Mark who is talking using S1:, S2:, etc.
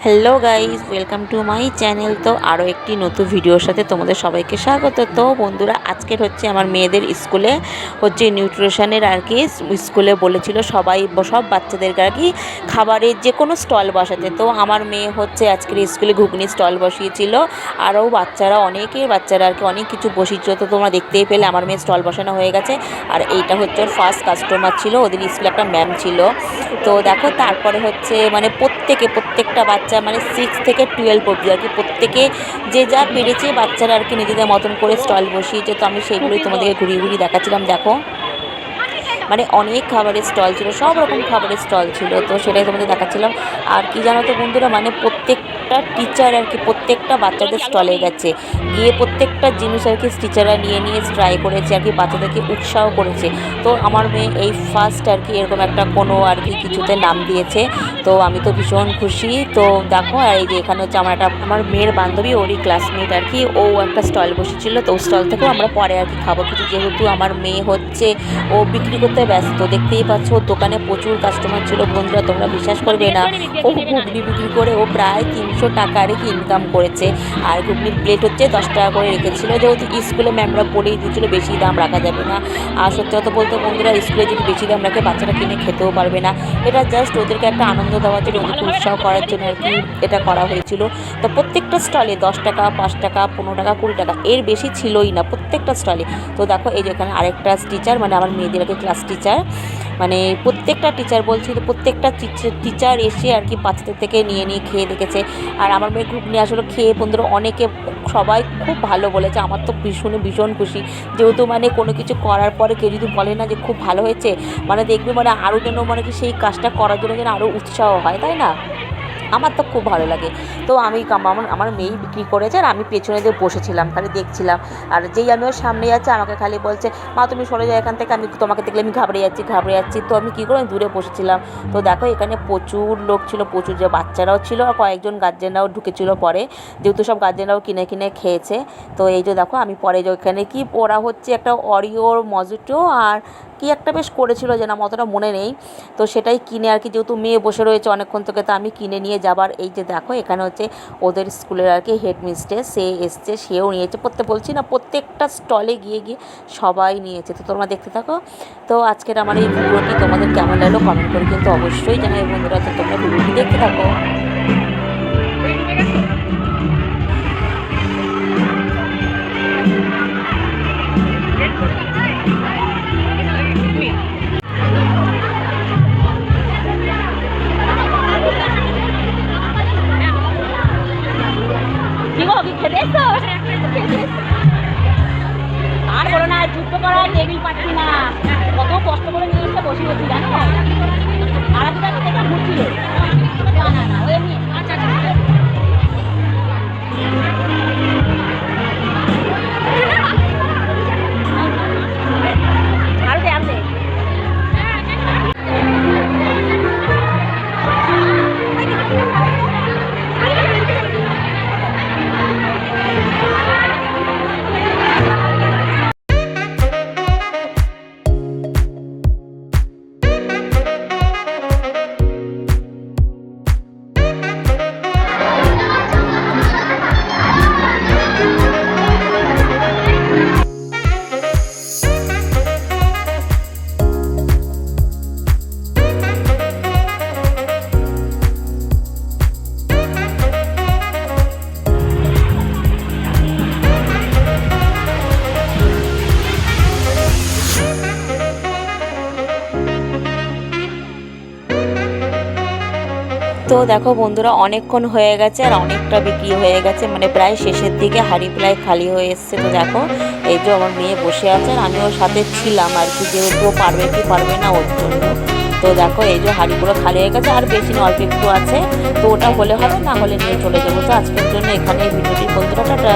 S1: Hello guys, welcome to my channel. তো আরও একটি নতুন ভিডিওর সাথে তোমাদের সবাইকে স্বাগত। তো বন্ধুরা, আজকের হচ্ছে আমার মেয়েদের স্কুলে হচ্ছে নিউট্রিশনের আর কি স্কুলে বলেছিল সব বাচ্চাদেরকে আর কি খাবারের যে কোনো স্টল বসাতে। তো আমার মেয়ে হচ্ছে আজকের স্কুলে ঘুগনি স্টল বসিয়েছিল, আরও অনেকের বাচ্চারা আর কি অনেক কিছু বসিয়েছিল। তো তোমরা দেখতেই পেলে আমার মেয়ে স্টল বসানো হয়ে গেছে। আর এইটা হচ্ছে ওর ফার্স্ট কাস্টমার ছিল, ওদের স্কুলে একটা ম্যাম ছিল। তো দেখো, তারপরে হচ্ছে মানে প্রত্যেকটা বাচ্চা মানে 6 থেকে 12 অবধি আর কি প্রত্যেকে যে যা পেরেছে বাচ্চারা আর কি নিজেদের মতন করে স্টল বসিয়েছে। তো আমি সেইগুলোই তোমাদেরকে ঘুরিয়ে দেখাচ্ছিলাম। দেখো, মানে অনেক খাবারের স্টল ছিল, সব রকম খাবারের স্টল ছিল। তো সেটাই তোমাদের দেখাচ্ছিলাম। আর কি জানো তো বন্ধুরা, মানে প্রত্যেকটা টিচার আর কি প্রত্যেকটা বাচ্চাদের স্টলে গেছে, গিয়ে প্রত্যেকটা জিনিস আর কি টিচাররা নিয়ে ট্রাই করেছে আর কি, বাচ্চাদেরকে উৎসাহ করেছে। তো আমার মেয়ে এই ফার্স্ট আর কি এরকম একটা কোনো আর কি কিছুতে নাম দিয়েছে। তো আমি তো ভীষণ খুশি। তো দেখো, আর এই যে এখানে হচ্ছে আমার মেয়ের বান্ধবী, ওরই ক্লাসমেট আর কি, ও একটা স্টল বসেছিল। তো স্টল থেকেও আমরা পরে আর কি খাবো কিছু, যেহেতু আমার মেয়ে হচ্ছে ও বিক্রি করতে ব্যস্ত। দেখতেই পাচ্ছ, ওর দোকানে প্রচুর কাস্টমার ছিল। বন্ধুরা, তোমরা বিশ্বাস করবে না, ও ঘুগনি বিক্রি করে ও প্রায় 300 টাকা আর কি ইনকাম করেছে। আর ঘুগনির প্লেট হচ্ছে 10 টাকা করে রেখেছিল, যেহেতু স্কুলে ম্যামরা বলেই দিয়েছিল বেশি দাম রাখা যাবে না। আর সত্যি কথা বলতে বন্ধুরা, স্কুলে যদি বেশি দাম রাখে বাচ্চারা কিনে খেতেও পারবে না। এটা জাস্ট ওদেরকে একটা আনন্দ দেওয়ার জন্য, ওদেরকে উৎসাহ করার জন্য আর কি এটা করা হয়েছিল। তো প্রত্যেকটা স্টলে 10 টাকা, 5 টাকা, 15 টাকা, 20 টাকা, এর বেশি ছিলই না প্রত্যেকটা স্টলে। তো দেখো, এই যে এখানে আরেকটা টিচার, মানে আমার মেয়েদের আগে ক্লাস টিচার, মানে প্রত্যেকটা টিচার বলছি, প্রত্যেকটা টিচার এসে আর কি বাচ্চাদের থেকে নিয়ে খেয়ে দেখেছে। আর আমার মেয়ে ঘুগনি আসলে খেয়ে বন্ধুরা অনেকে সবাই খুব ভালো বলেছে। আমার তো ভীষণ খুশি, যেহেতু মানে কোনো কিছু করার পরে কেউ যদি বলে না যে খুব ভালো হয়েছে, মানে দেখবে মানে আরও যেন মানে কি সেই কাজটা করার জন্য যেন আরও উৎসাহ হয়, তাই না? আমার তো খুব ভালো লাগে। তো আমি আমার মেয়েই বিক্রি করেছে, আর আমি পেছনে দিয়ে বসেছিলাম, খালি দেখছিলাম। আর যেই আমি ওর সামনে যাচ্ছি, আমাকে খালি বলছে, মা তুমি সরে যাও এখান থেকে, আমি তোমাকে দেখলে আমি ঘাবড়ে যাচ্ছি। তো আমি কী করে দূরে বসেছিলাম। তো দেখো, এখানে প্রচুর লোক ছিল, প্রচুর যে বাচ্চারাও ছিল, আর কয়েকজন গার্জেনরাও ঢুকেছিল পরে, যেহেতু সব গার্জেনরাও কিনে খেয়েছে। তো এই যে দেখো, আমি পরে যে ওখানে কি ওরা হচ্ছে একটা অরিওর মজিটো আর কি একটা বেশ করেছিল, যেন আমার অতটা মনে নেই। তো সেটাই কিনে আর কি, যেহেতু মেয়ে বসে রয়েছে অনেকক্ষণ থেকে, তো আমি কিনে নিয়ে যাবার। এই যে দেখো, এখানে হচ্ছে ওদের স্কুলের আর কি হেডমিস্ট্রেস, সে এসছে, সেও নিয়েছে। বলছি না, প্রত্যেকটা স্টলে গিয়ে সবাই নিয়েছে। তো তোমরা দেখতে থাকো। তো আজকের আমার এই ভিডিওটি তোমাদের কেমন লাগলো কমেন্ট করে কিন্তু অবশ্যই জানাই বন্ধুরা। তো তোমরা ভিডিওটি দেখতে থাকো।
S2: আর বলো না, যুদ্ধ করা টেবিল পাচ্ছি না, কত কষ্ট করে নিয়ে এসে বসে বসি জানো। আর একটা ঘুরছিল না ওই এমনি।
S1: তো দেখো বন্ধুরা, অনেকক্ষণ হয়ে গেছে আর অনেকটা বিক্রি হয়ে গেছে, মানে প্রায় শেষের দিকে, হাঁড়ি প্রায় খালি হয়ে এসছে। তো দেখো, এই যে আমার মেয়ে বসে আছে, আর আমি ওর সাথে ছিলাম আর কি, যেহেতু ও পারবে কি পারবে না ওর জন্য। তো দেখো, এই যে হাঁড়িগুলো খালি হয়ে গেছে, আর বেশি না, অল্প একটু আছে। তো ওটা হলে হবে, না হলে নিয়ে চলে যাবো। তো আজকের জন্য এখানে ভিডিওটি বন্ধুরা, টাটা।